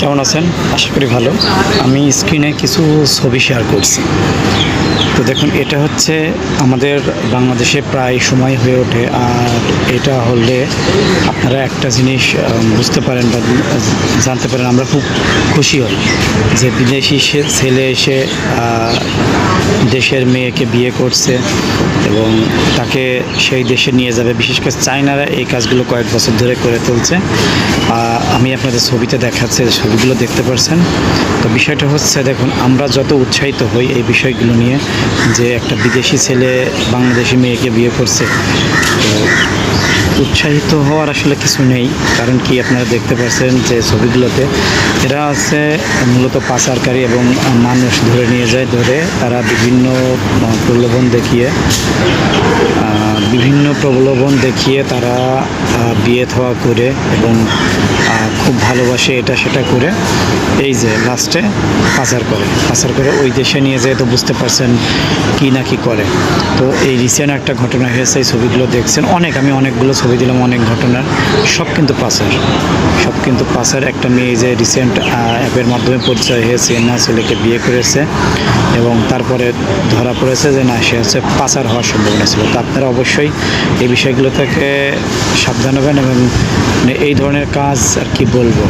কেমন আছেন? আশা করি ভালো। আমি স্ক্রিনে কিছু ছবি শেয়ার করছি। তো দেখুন, এটা হচ্ছে আমাদের বাংলাদেশে প্রায় সময় হয়ে ওঠে। আর এটা হলে আপনারা একটা জিনিস বুঝতে পারেন বা জানতে পারেন, আমরা খুব খুশি হই যে বিদেশি ছেলে এসে দেশের মেয়েকে বিয়ে করছে এবং তাকে সেই দেশে নিয়ে যাবে। বিশেষ করে চায়নারা এই কাজগুলো কয়েক বছর ধরে করে তুলছে। আমি আপনাদের ছবিতে দেখাচ্ছি, ছবিগুলো দেখতে পাচ্ছেন। তো বিষয়টা হচ্ছে, দেখুন, আমরা যত উৎসাহিত হই এই বিষয়গুলো নিয়ে যে একটা বিদেশি ছেলে বাংলাদেশি মেয়েকে বিয়ে করছে, তো উৎসাহিত হওয়ার আসলে কিছু নেই। কারণ কি, আপনারা দেখতে পাচ্ছেন যে ছবিগুলোতে এরা আছে মূলত পাচারকারী এবং মানুষ ধরে নিয়ে যায়। ধরে তারা বিভিন্ন প্রলোভন দেখিয়ে তারা বিয়ে থাওয়া করে এবং খুব ভালোবাসে এটা সেটা করে এই যে লাস্টে পাচার করে ওই দেশে নিয়ে যায়। তো বুঝতে পারছেন কি না কি করে। তো এই রিসেন্ট একটা ঘটনা হয়েছে, এই ছবিগুলো দেখছেন। আমি অনেকগুলো ছবি দিলাম, অনেক ঘটনার, সব কিন্তু পাচার। একটা মেয়ে যে রিসেন্ট অ্যাপের মাধ্যমে পরিচয় হয়েছে, না ছেলেকে বিয়ে করেছে এবং তারপরে ধরা পড়েছে যে না, সে হচ্ছে পাচার হওয়ার সম্ভাবনা ছিল। তো আপনারা অবশ্যই এই বিষয়গুলো থেকে সাবধান হবেন এবং এই ধরনের কাজ আর কি বলবো।